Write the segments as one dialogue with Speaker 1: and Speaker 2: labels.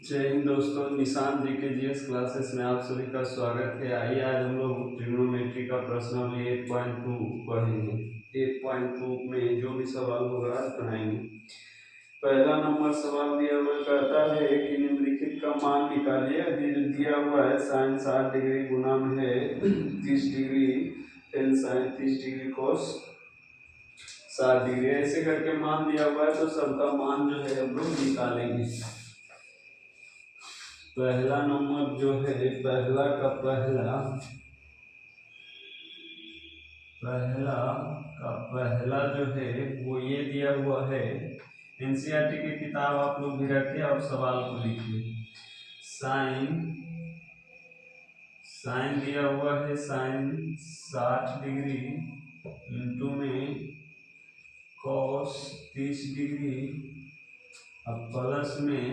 Speaker 1: जय हिंद दोस्तों, निशान जी के जीएस क्लासेस में आप सभी का स्वागत है। आइए आज हम लोग ट्रिग्नोमेट्री का प्रश्नावली 8.2 पढ़ेंगे। 8.2 में जो भी सवाल होगा आज बनाएंगे। पहला नंबर सवाल दिया हुआ कहता है कि निम्नलिखित का मान निकालिए। दिया हुआ है साइन 60 डिग्री गुना में है 30 degree tan sine 30 degree cos 60 degree, ऐसे करके मान दिया हुआ है। तो सबका मान जो है हम लोग निकालेंगे। पहला नंबर जो है पहला का पहला जो है वो ये दिया हुआ है। एनसीईआरटी की किताब आप लोग भी रखिए और सवाल को लिखिए। साइन दिया हुआ है साइन 60 डिग्री इंटू में कॉस 30 डिग्री अब प्लस में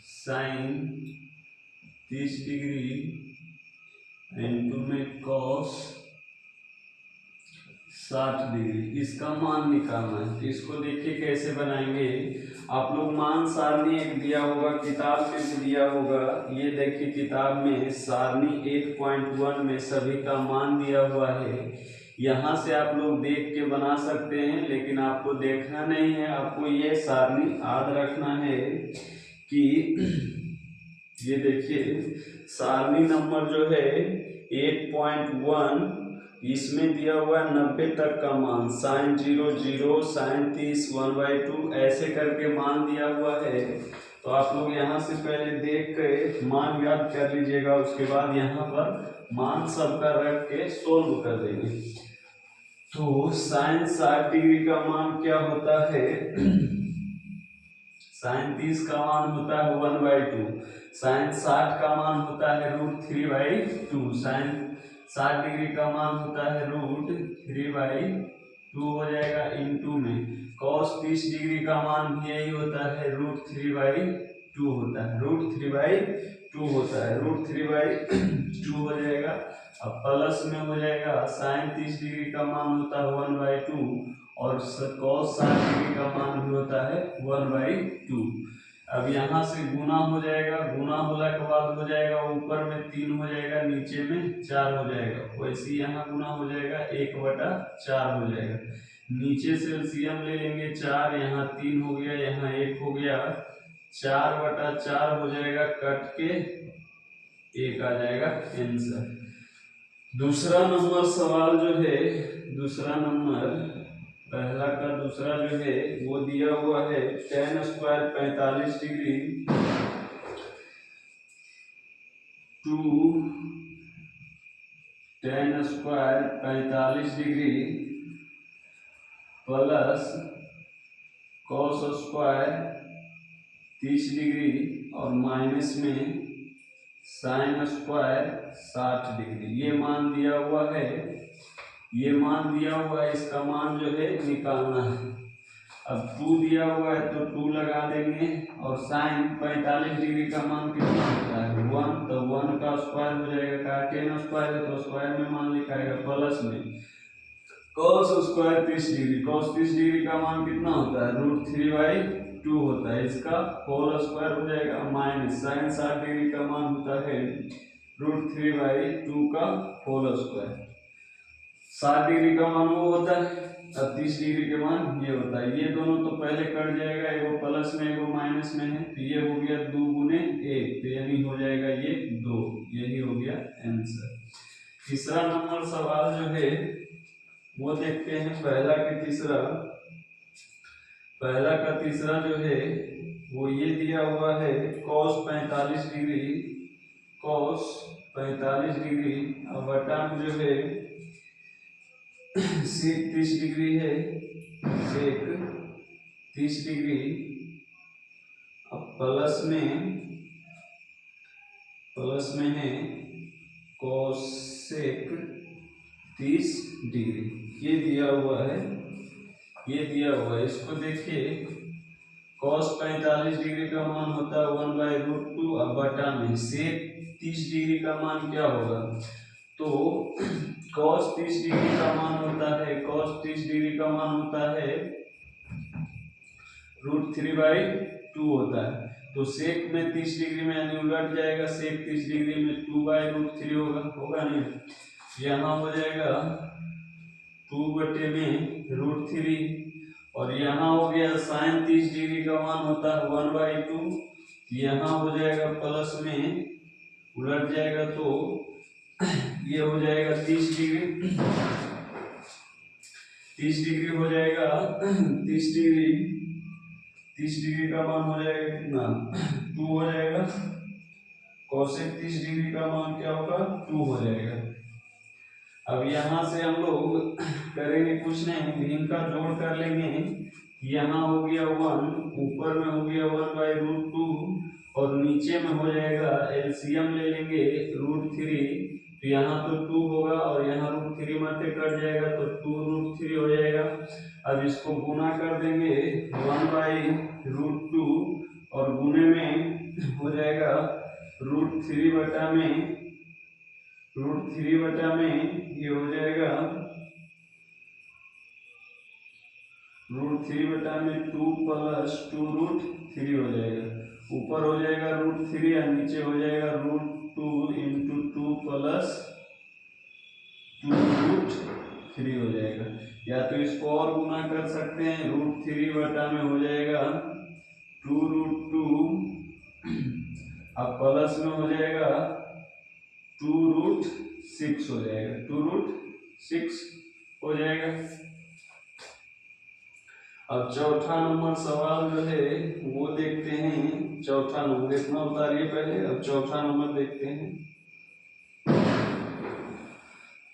Speaker 1: साइन 30 डिग्री इंटू में कॉस 60 डिग्री। इसका मान निकालना है। तो इसको देखिए कैसे बनाएंगे। आप लोग मान सारणी एक दिया होगा, किताब में भी दिया होगा। ये देखिए किताब में सारणी 8.1 में सभी का मान दिया हुआ है। यहाँ से आप लोग देख के बना सकते हैं, लेकिन आपको देखना नहीं है। आपको ये सारणी याद रखना है कि ये देखिए सारणी नंबर जो है 8.1 इसमें दिया हुआ है 90 तक का मान। साइन 0 0 साइन 30 1/2 ऐसे करके मान दिया हुआ है। तो आप लोग यहाँ से पहले देख के मान याद कर लीजिएगा, उसके बाद यहाँ पर मान सबका रख के सोल्व कर देंगे। तो साइन 60 डिग्री का मान क्या होता है? साइन 30 का मान होता है 1/2। साइन 60 का मान होता है √3/2। साइन 60 डिग्री का मान होता है √3/2 हो जाएगा इंटू में कॉस 30 डिग्री का मान भी यही होता है √3/2 होता है। √3/2 होता है, √3/2 हो जाएगा। अब प्लस में हो जाएगा साइन 30 डिग्री का मान होता है 1/2 और कॉस 60 डिग्री का मान भी होता है 1/2। अब यहाँ से गुना हो जाएगा, गुना होने के बाद हो जाएगा ऊपर में 3 हो जाएगा, नीचे में 4 हो जाएगा। वैसे यहाँ गुना हो जाएगा 1/4 हो जाएगा। नीचे से एलसीएम ले लेंगे 4, यहाँ 3 हो गया, यहाँ 1 हो गया, 4/4 हो जाएगा, कट के 1 आ जाएगा आंसर। दूसरा नंबर सवाल जो है, दूसरा नंबर पहला का दूसरा जो है वो दिया हुआ है tan square 45 degree to tan square 45 degree plus cos square 30 degree और माइनस में साइन स्क्वायर 60 डिग्री। ये मान दिया हुआ है, ये मान दिया हुआ है। इसका मान जो है निकालना है। अब 2 दिया हुआ है तो 2 लगा देंगे और साइन 45 डिग्री का मान कितना होता है 1, तो 1 का स्क्वायर हो जाएगा। tan स्क्वायर है तो स्क्वायर में मान लिखाएगा, प्लस में cos square 30 degree. cos 30 degree का मान कितना होता है √3/2 होता है। इसका होल स्क्वायर हो जाएगा, माइनस साइन 60 डिग्री का मान होता है √3/2 का होल स्क्वायर। 60 डिग्री का मान वो होता है और 30 डिग्री के मान ये होता है। ये दोनों तो पहले कट जाएगा, एगो प्लस में एगो माइनस में है, तो ये हो गया 2 गुने 1, तो यानी हो जाएगा ये 2। यही हो गया आंसर। तीसरा नंबर सवाल जो है वो देखते हैं। पहला का तीसरा जो है वो ये दिया हुआ है cos 45 डिग्री, cos 45 डिग्री अब बटा में जो है सेक 30 डिग्री है, सेक 30 डिग्री अब प्लस में है कोसेक 30 डिग्री। ये दिया हुआ है, ये दिया हुआ है। इसको देखिए cos 45 डिग्री का मान होता है 1/√2 अब बटा में सेक 30 डिग्री का मान क्या होगा, तो cos 30 डिग्री का मान होता है, cos 30 डिग्री का मान होता है √3/2 होता है। तो सेक में 30 डिग्री में यानी उलट जाएगा, सेक 30 डिग्री में 2/√3 होगा नहीं। यहाँ हो जाएगा 2/√3 और यहाँ हो गया साइन 30 डिग्री का मान होता है 1/2। यहाँ हो जाएगा प्लस में उलट जाएगा तो ये हो जाएगा 30 डिग्री, 30 डिग्री हो जाएगा 30 डिग्री, 30 डिग्री का मान हो जाएगा कितना 2 हो जाएगा। कोसेक 30 डिग्री का मान क्या होगा 2 हो जाएगा। अब यहाँ से हम लोग करेंगे कुछ नहीं, इनका जोड़ कर लेंगे। यहाँ हो गया 1, ऊपर में हो गया 1/√2 और नीचे में हो जाएगा एलसीएम ले लेंगे √3, तो यहाँ तो 2 होगा और यहाँ √3 मध्य कट जाएगा तो 2√3 हो जाएगा। अब इसको गुना कर देंगे 1/√2 और गुने में हो जाएगा √3/में ये हो जाएगा √3/में 2 + 2√3 हो जाएगा। ऊपर हो जाएगा √3 और नीचे हो जाएगा √2 × 2 + 2√3 हो जाएगा। या तो इसको और गुना कर सकते हैं, √3/में हो जाएगा 2√2 अब प्लस में हो जाएगा 2√6 हो जाएगा, 2√6 हो जाएगा। अब चौथा नंबर सवाल जो है वो देखते हैं। चौथा नंबर इतना उतारिए पहले, अब चौथा नंबर देखते हैं।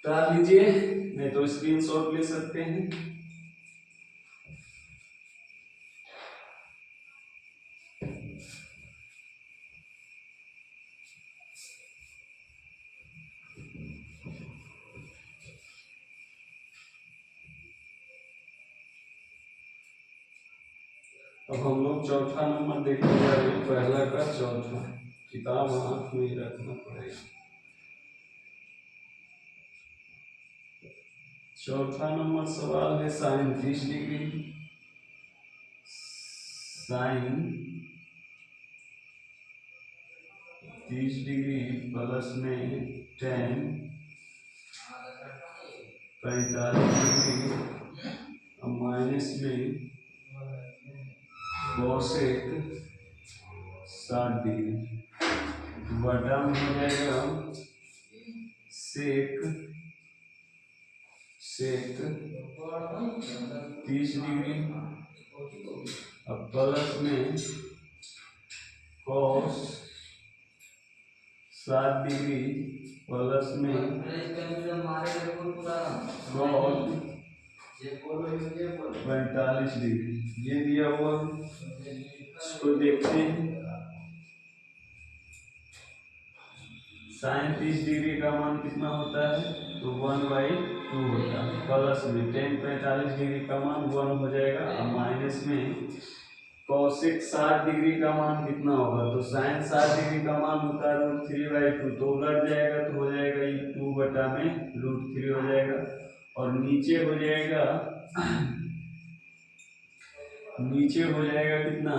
Speaker 1: उतार लीजिए, नहीं तो स्क्रीनशॉट ले सकते हैं। अब हम लोग चौथा नंबर देखने जा रहे हैं, पहला का चौथा। किताब हाथ में ही रखना पड़ेगा। चौथा नंबर सवाल है sine 30 degree, sine 30 degree plus में tan 45 डिग्री और माइनस में कोसेक 60 डिग्री बटा में हो जाएगा सेक 30 डिग्री अब प्लस में कॉस 60 डिग्री प्लस में कॉट 45 डिग्री। ये दिया हुआ, इसको देखते हैं। साइन 30 डिग्री का मान कितना होता है तो 1/2 होता है, प्लस में tan 45 डिग्री का मान 1 हो जाएगा और माइनस में कोसेक 60 डिग्री का मान कितना होगा तो साइन 60 डिग्री का मान होता है √3/2, तो उलट जाएगा तो हो जाएगा ये 2/√3 हो जाएगा। और नीचे हो जाएगा कितना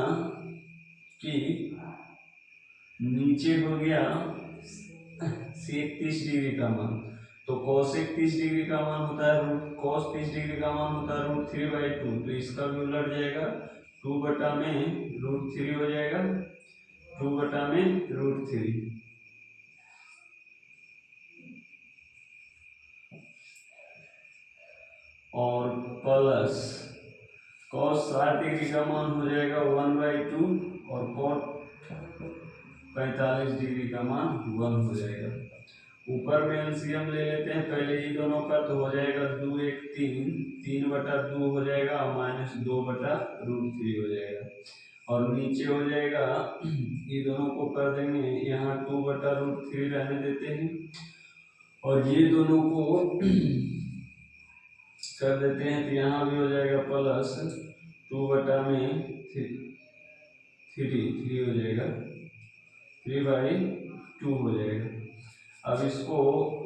Speaker 1: कि नीचे हो गया सेक 30 डिग्री का मान, तो कोसेक 30 डिग्री का मान होता है cos 30 डिग्री का मान होता है √3/2, तो इसका भी उलट जाएगा 2/√3 हो जाएगा, 2/√3। और प्लस cos 60 डिग्री का मान हो जाएगा 1/2 और cot 45 डिग्री का मान 1 हो जाएगा। ऊपर में एलसीएम ले लेते हैं पहले ही दोनों का, तो हो जाएगा 2 × 1 3/2 हो जाएगा और माइनस 2/√3 हो जाएगा। और नीचे हो जाएगा ये दोनों को कर देंगे, यहाँ 2/√3 रहने देते हैं और ये दोनों को कर देते हैं, तो यहाँ भी हो जाएगा प्लस 2/3 हो जाएगा, 3/2 हो जाएगा। अब इसको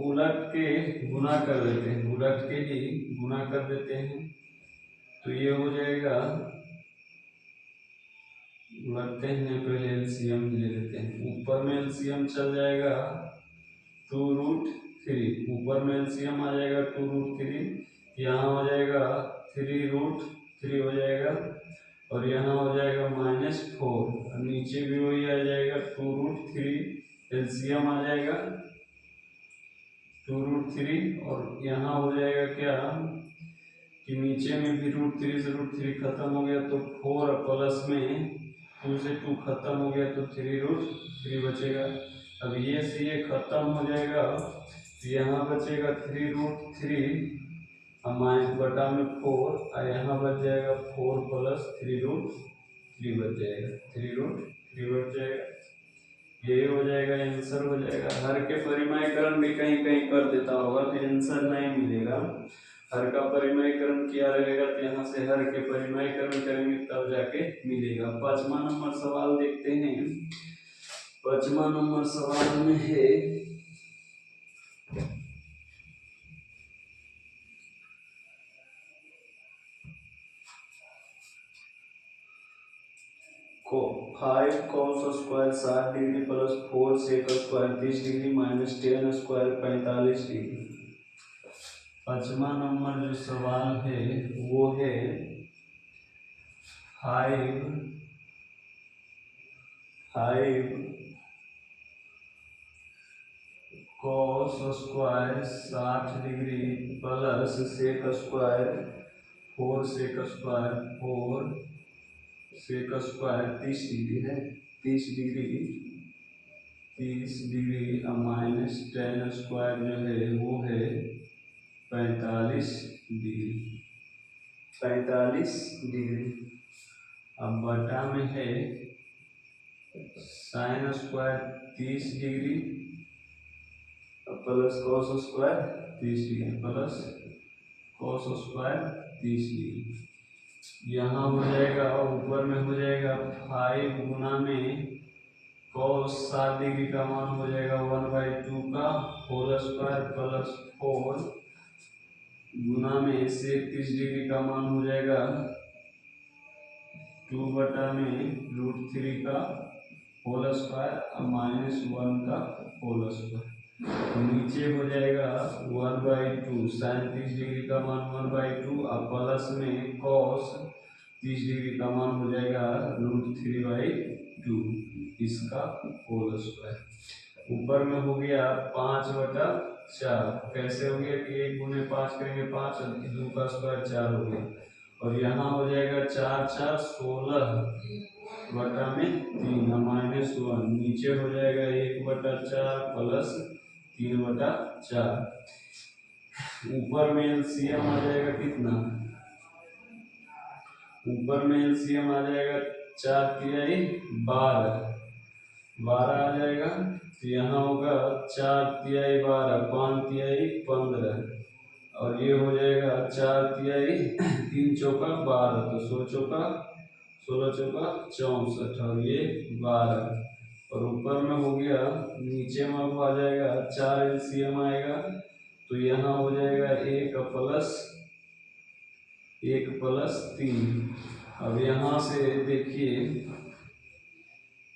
Speaker 1: उलट के गुना कर देते हैं, उलट के ही गुना कर देते हैं, तो ये हो जाएगा लगते हैं पहले एलसीएम ले लेते हैं। ऊपर में एलसीएम चल जाएगा 2√3, ऊपर में एलसीएम आ जाएगा 2√3, यहाँ हो जाएगा 3√3 हो जाएगा, और यहाँ हो जाएगा -4, और नीचे भी वही आ जाएगा 2√3, एलसीएम आ जाएगा 2√3, और यहाँ हो जाएगा क्या कि नीचे में भी √3 से √3 खत्म हो गया तो 4, प्लस में 2 से 2 खत्म हो गया तो 3√3 बचेगा। अब ये से ये खत्म हो जाएगा तो यहाँ बचेगा 3√3 हमारे बटा में 4, और यहाँ बच जाएगा 4 + 3√3 बच जाएगा, 3√3 बच जाएगा। ये हो जाएगा, आंसर हो जाएगा। हर के परिमाणीकरण भी कहीं कहीं कर देता होगा तो आंसर नहीं मिलेगा। हर का परिमाणीकरण किया रहेगा तो यहाँ से हर के परिमाणीकरण करेंगे तब जाके मिलेगा। 5वां नंबर सवाल देखते हैं। 5वां नंबर सवाल में है को 5 cos square 60 degree plus 4 sec square 30 degree minus 10 square 45 degree. 5वां नंबर जो सवाल है वो है 5 cos square 60 degree plus sec square 4 sec square 4 sec square 30 degree है, 30 डिग्री माइनस 10 स्क्वायर जो है वो है 45 डिग्री, 45 डिग्री। अब बटा में है sin square 30 degree plus cos square 30 degree plus cos square 30 degree. यहाँ हो जाएगा, ऊपर में हो जाएगा 5 गुना में cos 60 डिग्री का मान हो जाएगा 1/2 का होल स्क्वायर प्लस 4 गुना में sec 30 डिग्री का मान हो जाएगा 2 बटा में √3 का होल स्क्वायर -1 का होल स्क्वायर। नीचे हो जाएगा 1/2 sin 30 डिग्री का मान 1/2 और प्लस में cos 30 डिग्री का मान हो जाएगा √3/2 इसका होल स्क्वायर। ऊपर में हो गया 5/4, कैसे हो गया कि 1 गुने 5 करेंगे 5 और 2 का स्क्वायर 4 हो गया, और यहाँ हो जाएगा 4 4 16 बटा में 3 -1, नीचे हो जाएगा 1/4 प्लस 3/4। ऊपर में एलसीएम आ जाएगा कितना, ऊपर में एलसीएम आ जाएगा 4 तिहाई 12 आ जाएगा, तो यहाँ होगा 4 तिहाई 12 5 तिहाई 15, और ये हो जाएगा 4 तिहाई 3 चौका 12, तो 16 चौका 64, और ये 12, और ऊपर में हो गया, नीचे में अब आ जाएगा 4 एलसीएम आएगा, तो यहाँ हो जाएगा 1 प्लस 3। अब यहाँ से देखिए,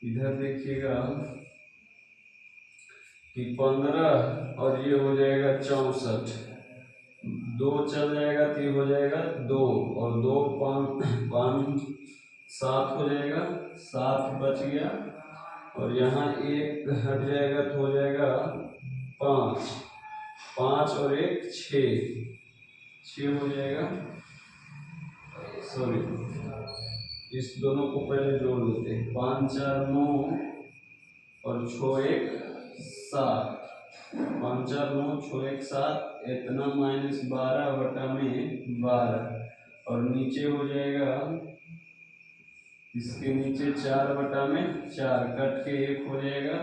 Speaker 1: इधर देखिएगा कि 15 और ये हो जाएगा 64, 2 चल जाएगा तो ये हो जाएगा 2 और 2 5 7 हो जाएगा, 7 बच गया, और यहाँ 1 हट जाएगा तो हो जाएगा 5 और 1 6 हो जाएगा। सॉरी, इस दोनों को पहले जोड़ लेते हैं, 5 4 9 और 6 1 7, 5 4 9 6 1 7, इतना -12 बटा में 12, और नीचे हो जाएगा, इसके नीचे 4 बटा में 4 कट के 1 हो जाएगा,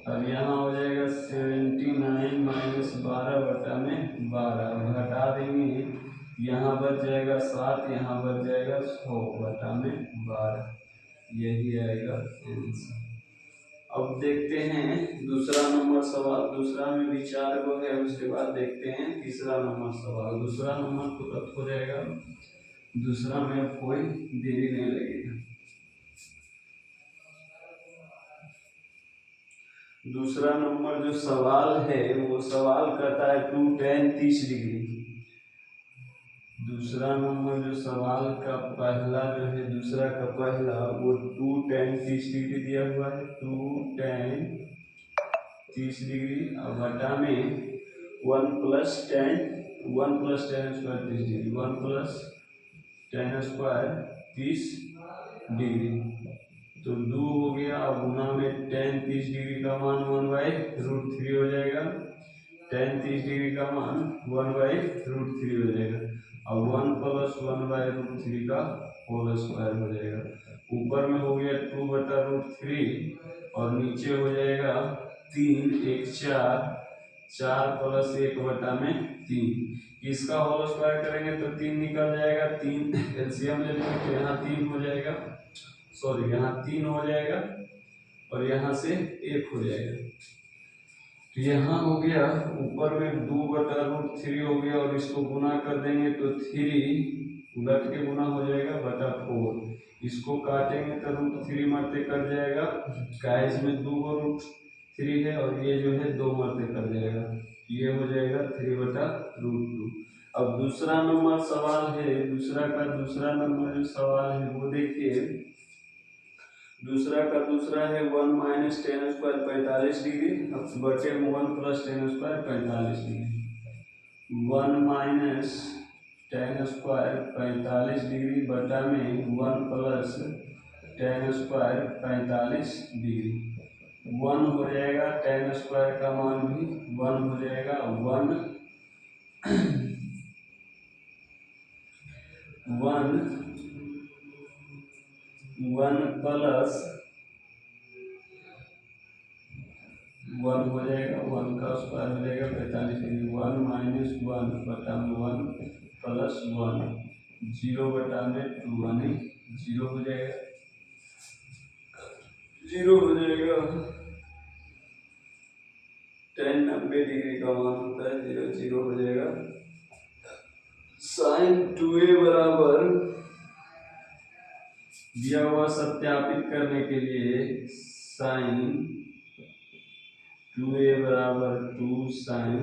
Speaker 1: और यहाँ हो जाएगा 79 -12 बटा में 12, घटा देंगे, यहाँ बच जाएगा 7, यहाँ बच जाएगा 100 बटा में 12, यही आएगा आंसर। अब देखते हैं दूसरा नंबर सवाल, दूसरा में भी 4 को है, उसके बाद देखते हैं तीसरा नंबर सवाल। दूसरा नंबर तुरंत हो जाएगा, दूसरा में कोई देरी नहीं लगेगा। दूसरा नंबर जो सवाल है वो सवाल कहता है 2 tan 30 डिग्री। दूसरा नंबर जो सवाल का पहला जो है दूसरा का पहला वो 2 tan 30 डिग्री दिया हुआ है। 2 tan 30 डिग्री और बटा में 1 + tan square 30 degree 1 + tan square 30 degree. तो 2 हो गया और गुना में tan 30 डिग्री का मान 1/√3 हो जाएगा। tan 30 डिग्री का मान 1/√3 हो जाएगा और 1 + 1/√3 का होल स्क्वायर हो जाएगा। ऊपर में हो गया 2/√3 और नीचे हो जाएगा 3 1 4 4 + 1/3। इसका होल स्क्वायर करेंगे तो 3 निकल जाएगा। 3 एलसीएम ले लेंगे तो यहाँ 3 हो जाएगा, सॉरी यहाँ 3 हो जाएगा और यहाँ से 1 हो जाएगा। तो यहाँ हो गया ऊपर में 2/√3 हो गया और इसको गुना कर देंगे तो 3 उलट के गुना हो जाएगा बटा 4। इसको काटेंगे तो √3 मरते कट जाएगा, क्या इसमें 2 √3 है और ये जो है 2 मरते कट जाएगा, ये हो जाएगा 3/√2। अब दूसरा नंबर सवाल है, दूसरा नंबर जो सवाल है वो देखिए। दूसरा का दूसरा है 1 - tan स्क्वायर 45 डिग्री बटे 1 + tan square 45 degree. 1 - tan square 45 degree बटा में 1 + tan स्क्वायर 45 डिग्री। 1 हो जाएगा, tan स्क्वायर का मान भी 1 हो जाएगा। 1 प्लस 1 हो जाएगा, 1 का स्क्वायर हो जाएगा 45 डिग्री। 1 - 1 बटा में 1 + 1 0 बटा में 2 यानी 0 हो जाएगा, 0 हो जाएगा। tan 90 डिग्री का मान होता है 0 0 हो जाएगा। sin 2a बराबर दिया हुआ सत्यापित करने के लिए sin 2a बराबर 2 sin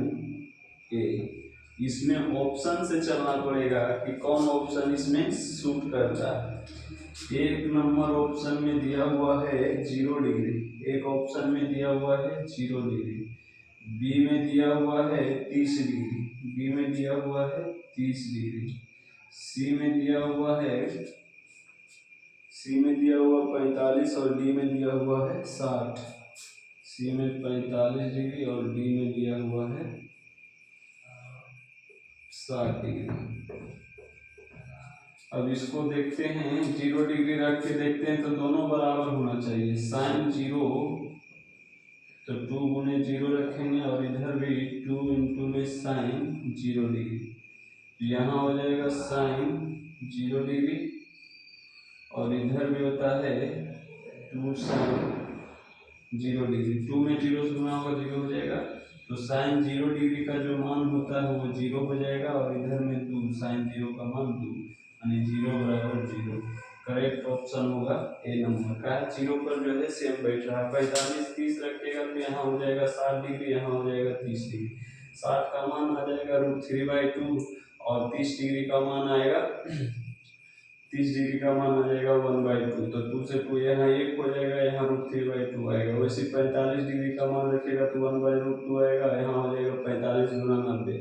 Speaker 1: a। इसमें ऑप्शन से चलना पड़ेगा कि कौन ऑप्शन इसमें सूट करता है। एक नंबर ऑप्शन में दिया हुआ है 0 डिग्री, एक ऑप्शन में दिया हुआ है 0 डिग्री, बी में दिया हुआ है 30 डिग्री, बी में दिया हुआ है 30 डिग्री, सी में दिया हुआ 45 और डी में दिया हुआ है 60। सी में 45 डिग्री और डी में दिया हुआ है 60 डिग्री। अब इसको देखते हैं 0 डिग्री रख के देखते हैं तो दोनों बराबर होना चाहिए। sin 0 तो 2 गुने 0 रखेंगे और इधर भी 2 इंटू में sin 0 डिग्री, यहाँ हो जाएगा sin 0 डिग्री और इधर भी होता है 2 sin 0 डिग्री। 2 में 0 से गुना होगा 0 हो जाएगा, तो sin 0 डिग्री का जो मान होता है वो 0 हो जाएगा और इधर में 2 sin 0 का मान 2 यानी 0 बराबर 0। करेक्ट ऑप्शन होगा ए नंबर का। 0 पर जो है सेम बैठ रहा है। 45 30 रखिएगा तो यहाँ हो जाएगा 60 डिग्री, यहाँ हो जाएगा 30 डिग्री। 60 का मान आ जाएगा √3/2 और 30 डिग्री का मान आएगा 30 डिग्री का मान आ जाएगा 1/2। तो 2 से 2 यहाँ 1 हो जाएगा, यहाँ √3/2 आएगा। वैसे 45 डिग्री का मान रखिएगा तो 1/2 आएगा, यहाँ हो जाएगा 45 गुना 90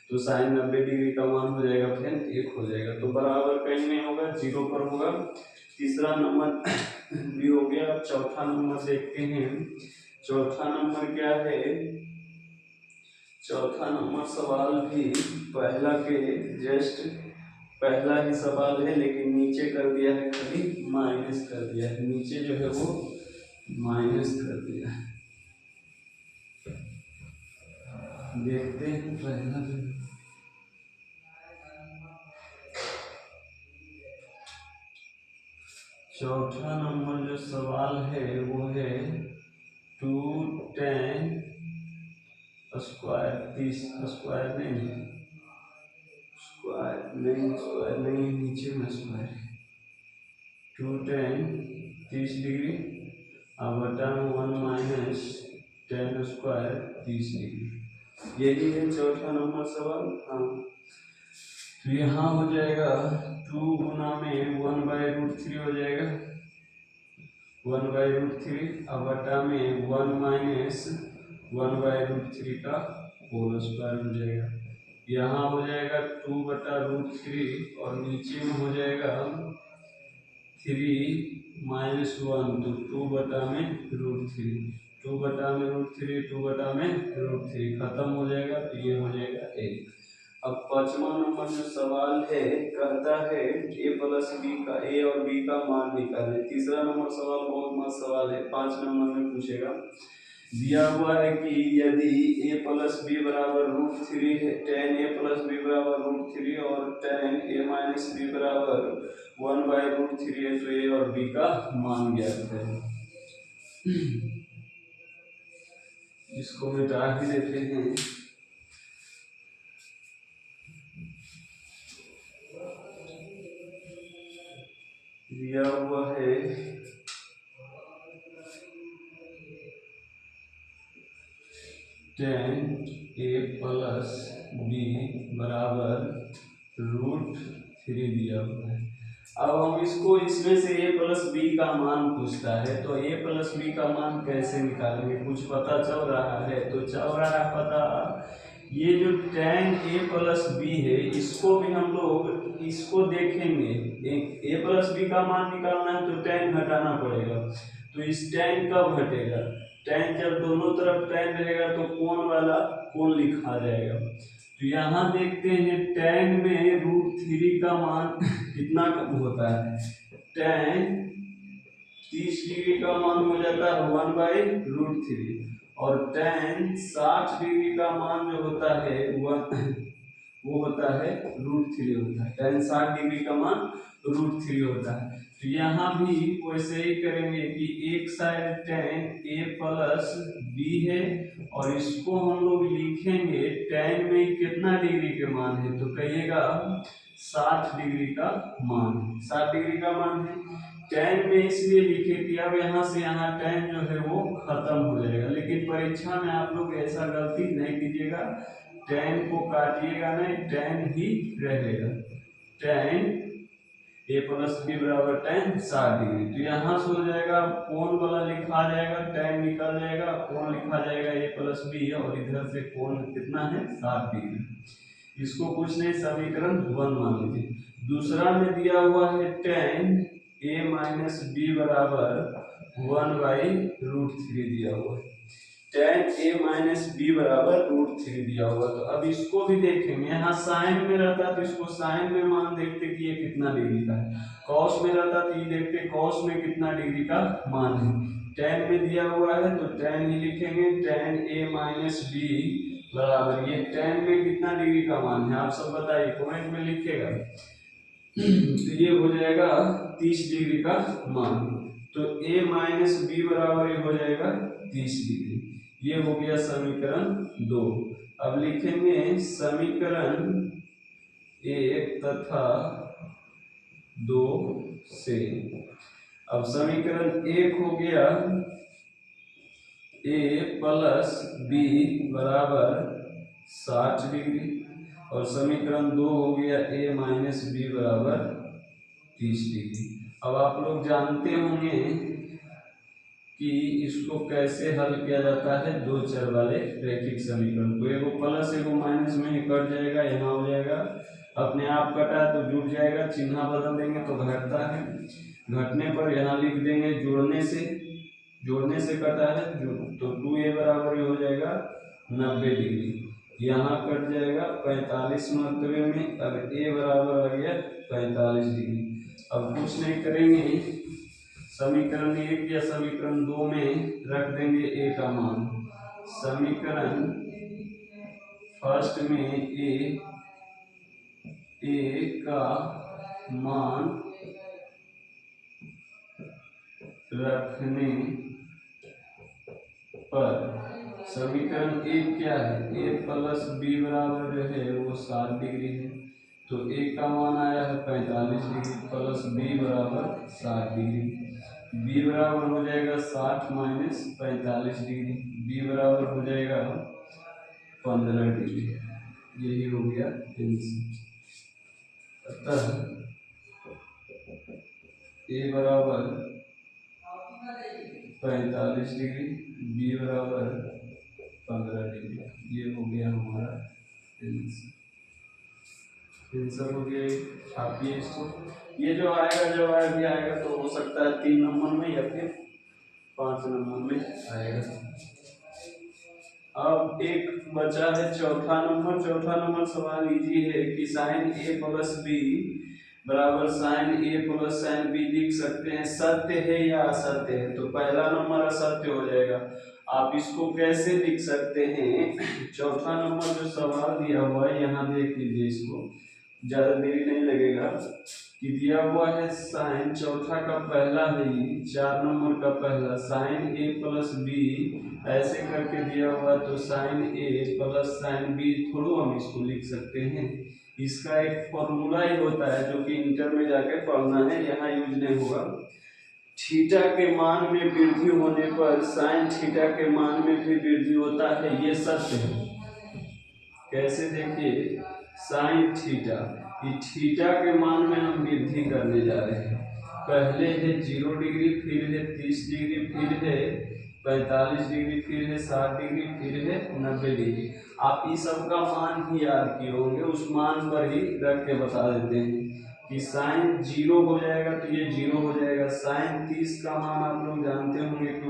Speaker 1: तो sin 90 डिग्री का मान हो जाएगा फिर 1 हो जाएगा। तो बराबर कहीं नहीं होगा, 0 पर होगा। तीसरा नंबर भी हो गया। अब चौथा नंबर देखते हैं। चौथा नंबर क्या है? चौथा नंबर सवाल भी पहला के जस्ट पहला ही सवाल है, लेकिन नीचे कर दिया है, खाली माइनस कर दिया है। नीचे जो है वो माइनस कर दिया है। देखते हैं पहला जो चौथा नंबर जो सवाल है वो है 2 tan स्क्वायर 30 स्क्वायर नहीं, नीचे में स्क्वायर है। 2 tan 30 डिग्री और बटा में 1 - tan स्क्वायर 30 डिग्री। यही है चौथा नंबर सवाल। हाँ, तो यहाँ हो जाएगा 2 गुना में 1/√3 हो जाएगा, 1/√3 अब बटा में 1 माइनस 1/√3 का होल स्क्वायर हो जाएगा। यहाँ हो जाएगा 2/√3 और नीचे में हो जाएगा 3 माइनस 1, तो 2/√3, 2/√3, 2/√3 खत्म हो जाएगा, तो ये हो जाएगा 1। अब पांचवा नंबर जो सवाल है कहता है a प्लस बी का, a और b का मान निकालें। तीसरा नंबर सवाल बहुत मस्त सवाल है, 5 नंबर में पूछेगा। दिया हुआ है कि यदि a प्लस बी बराबर √3 है, tan a प्लस बी बराबर √3 और tan a माइनस बी बराबर 1/√3 है, तो a और b का मान ज्ञात है। इसको मिटा ही देते हैं। दिया हुआ है tan a प्लस बी बराबर √3 दिया हुआ है। अब हम इसको इसमें से a प्लस बी का मान पूछता है, तो a प्लस बी का मान कैसे निकालेंगे? कुछ पता चल रहा है? तो चल रहा है पता, ये जो tan a प्लस बी है इसको भी हम लोग इसको देखेंगे। a प्लस बी का मान निकालना है तो tan घटाना पड़ेगा, तो इस tan कब घटेगा? tan जब दोनों तरफ tan रहेगा तो कोण वाला कोण लिखा जाएगा। तो यहाँ देखते हैं tan में √3 का मान कितना होता है? tan 30 डिग्री का मान हो जाता है 1/√3 और tan 60 डिग्री का मान जो होता है वो होता है √3 होता है। tan 60 डिग्री का मान √3 होता है। तो यहाँ भी वैसे ही करेंगे कि एक side tan a plus b है और इसको हम लोग लिखेंगे tan में कितना डिग्री के मान है, तो कहिएगा 60 डिग्री का मान, 60 डिग्री का मान है। tan में इसलिए लिखे कि अब यहाँ से यहाँ tan जो है वो खत्म हो जाएगा, लेकिन परीक्षा में आप लोग ऐसा गलती नहीं कीजिएगा, tan को काटिएगा नहीं, tan ही रहेगा। tan a प्लस बी बराबर tan 60 डिग्री, तो यहाँ से हो जाएगा कोण वाला लिखा जाएगा, tan निकल जाएगा, कोण लिखा जाएगा a प्लस बी और इधर से कोण कितना है 60 डिग्री। इसको कुछ नहीं, समीकरण 1 मान लीजिए। दूसरा में दिया हुआ है tan a माइनस बी बराबर 1/√3 दिया हुआ है, tan a माइनस बी बराबर √3 दिया हुआ। तो अब इसको भी देखेंगे, यहाँ साइन में रहता तो इसको साइन में मान देखते कि ये कितना डिग्री का है, कॉस में रहता तो ये देखते कॉस में कितना डिग्री का मान है। tan में दिया हुआ है तो tan ही लिखेंगे, tan a माइनस बी बराबर, ये tan में कितना डिग्री का मान है आप सब बताइए, कमेंट में लिखिएगा। तो ये हो जाएगा 30 डिग्री का मान, तो a माइनस बी बराबर ये हो जाएगा 30 डिग्री। ये हो गया समीकरण 2। अब लिखेंगे समीकरण 1 तथा 2 से। अब समीकरण 1 हो गया a प्लस बी बराबर 60 डिग्री और समीकरण 2 हो गया a माइनस बी बराबर 30 डिग्री। अब आप लोग जानते होंगे कि इसको कैसे हल किया जाता है, दो चर वाले रैखिक समीकरण को, एगो प्लस एगो माइनस में ही कट जाएगा, यहाँ हो जाएगा, अपने आप कटा तो जुड़ जाएगा, चिन्ह बदल देंगे तो घटता है, घटने पर यहाँ लिख देंगे जोड़ने से कटा है तो 2a बराबर हो जाएगा 90 डिग्री, यहाँ कट जाएगा 45 मरतबे में, अब a बराबर आ गया 45 डिग्री। अब कुछ नहीं करेंगे, समीकरण 1 या समीकरण 2 में रख देंगे a का मान, समीकरण फर्स्ट में a का मान रखने पर समीकरण 1 क्या है, a प्लस बी बराबर जो है वो 60 डिग्री है, तो ए का मान आया है 45 डिग्री प्लस बी बराबर 60 डिग्री। बी बराबर हो जाएगा 60 माइनस 45 डिग्री, बी बराबर हो जाएगा 15 डिग्री। यही हो गया आंसर। अतः ए बराबर 45 डिग्री, बी बराबर 15 डिग्री। ये हो गया हमारा आंसर। आंसर हो गया। छापिए इसको। ये जो आएगा जब भी आएगा तो हो सकता है 3 नंबर में या फिर 5 नंबर में आएगा। अब एक बचा है चौथा नंबर। चौथा नंबर सवाल इजी है कि साइन ए प्लस बी बराबर साइन ए प्लस साइन बी लिख सकते हैं, सत्य है या असत्य है। तो पहला नंबर असत्य हो जाएगा। आप इसको कैसे लिख सकते हैं? चौथा नंबर जो सवाल दिया हुआ है यहाँ देख लीजिए, इसको ज्यादा देरी नहीं लगेगा कि दिया हुआ है साइन चौथा का पहला है, ये 4 नंबर का पहला साइन ए प्लस बी ऐसे करके दिया हुआ, तो साइन ए प्लस साइन बी थोड़ा हम इसको लिख सकते हैं। इसका एक फॉर्मूला ही होता है जो कि इंटर में जाके पढ़ना है, यहाँ यूज नहीं होगा। थीटा के मान में वृद्धि होने पर साइन थीटा के मान में भी वृद्धि होता है, ये सत्य है। कैसे? देखिए साइन थीटा, ये थीटा के मान में हम वृद्धि करने जा रहे हैं। पहले है 0 डिग्री, फिर है 30 डिग्री, फिर है 45 डिग्री, फिर है 60 डिग्री, फिर है 90 डिग्री। आप इस सब का मान ही याद किए होंगे, उस मान पर ही रख के बता देते हैं कि साइन 0 हो जाएगा तो ये 0 हो जाएगा। साइन 30 का मान आप लोग जानते होंगे कि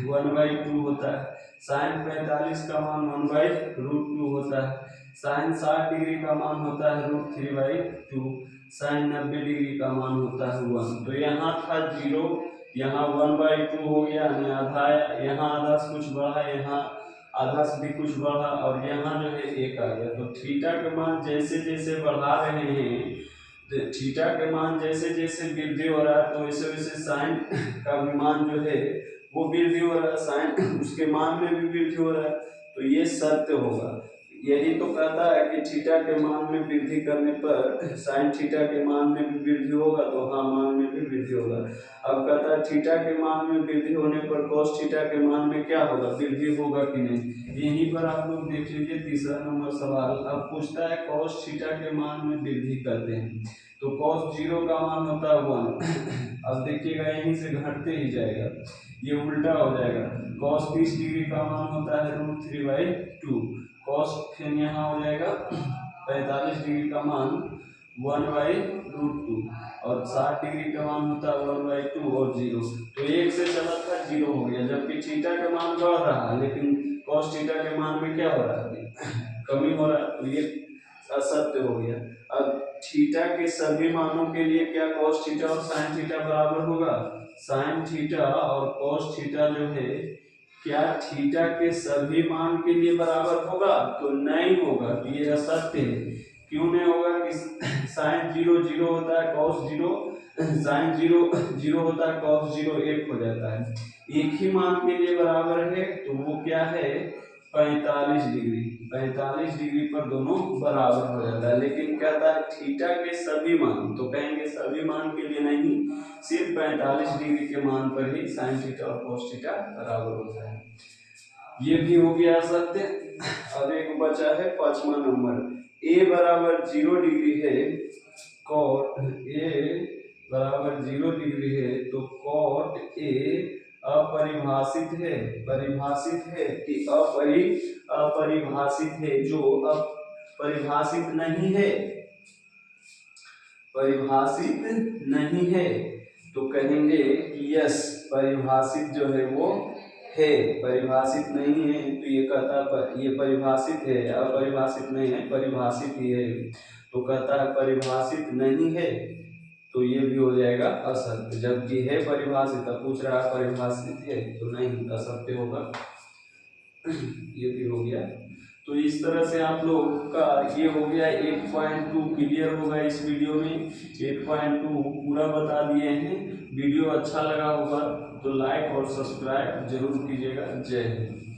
Speaker 1: 1/2 होता है। साइन 45 का मान 1/√2 होता है। साइन 60 डिग्री का मान होता है √3/2। साइन 90 डिग्री का मान होता है 1। तो यहाँ था 0, यहाँ 1/2 हो गया, यानी आधा, यहाँ आधा से कुछ बढ़ा, यहाँ आधा से भी कुछ बढ़ा, और यहाँ जो है 1 आ गया। तो थीटा के मान जैसे जैसे बढ़ा रहे हैं, तो थीटा के मान जैसे जैसे वृद्धि हो रहा है, तो वैसे वैसे साइन का भी मान जो है वो वृद्धि हो रहा है, साइन उसके मान में भी वृद्धि हो रहा है। तो ये सत्य होगा। यही तो कहता है कि थीटा के मान में वृद्धि करने पर साइन थीटा के मान में भी वृद्धि होगा, तो हाँ मान में भी वृद्धि होगा। अब कहता है थीटा के मान में वृद्धि होने पर कॉस थीटा के मान में क्या होगा, वृद्धि होगा कि नहीं। यहीं पर आप लोग देख लीजिए तीसरा नंबर सवाल। अब पूछता है कॉस थीटा के मान में वृद्धि करते हैं, तो कॉस 0 का मान होता है 1। अब देखिएगा यहीं से घटते ही जाएगा, ये उल्टा हो जाएगा। कॉस 30 डिग्री का मान होता है √3/2। कॉस फिर यहाँ हो जाएगा 45 डिग्री का मान 1/√2, और 60 डिग्री का मान होता है 1/2 और 0। तो 1 से चला था 0 हो गया, जबकि थीटा का मान बढ़ रहा है, लेकिन कॉस थीटा के मान में क्या हो रहा है, कमी हो रहा है। तो ये असत्य हो गया। अब थीटा के सभी मानों के लिए क्या कॉस थीटा और साइन थीटा बराबर होगा? साइन थीटा और कॉस थीटा जो है, क्या थीटा के सभी मान के लिए बराबर होगा? तो नहीं होगा, तो ये असत्य है। क्यों नहीं होगा? कि साइन 0 0 होता है, कॉस 0 साइन 0 0 होता है, कॉस 0 1 हो जाता है। एक ही मान के लिए बराबर है, तो वो क्या है, 45 डिग्री। 45 डिग्री पर दोनों बराबर हो जाता है। लेकिन कहता है थीटा के सभी मान, तो कहेंगे सभी मान के लिए नहीं, सिर्फ 45 डिग्री के मान पर ही साइन थीटा और कॉस थीटा बराबर होता है। ये भी हो गया सत्य। अब एक बचा है 5वां नंबर। ए बराबर 0 डिग्री है, कॉट ए बराबर 0 डिग्री है, तो कॉट ए अपरिभाषित है। परिभाषित है कि अपरिभाषित है? जो परिभाषित नहीं है, परिभाषित नहीं है, तो कहेंगे कि यस परिभाषित जो है वो है। परिभाषित नहीं है तो ये कहता ये परिभाषित है, अपरिभाषित नहीं है, परिभाषित ही है। तो कहता है परिभाषित नहीं है, तो ये भी हो जाएगा असत्य। जबकि है परिभाषित, अब पूछ रहा है परिभाषित है, तो नहीं, असत्य होगा। ये भी हो गया। तो इस तरह से आप लोग का ये हो गया 8.2 क्लियर होगा। इस वीडियो में 8.2 पूरा बता दिए हैं। वीडियो अच्छा लगा होगा तो लाइक और सब्सक्राइब जरूर कीजिएगा। जय हिंद।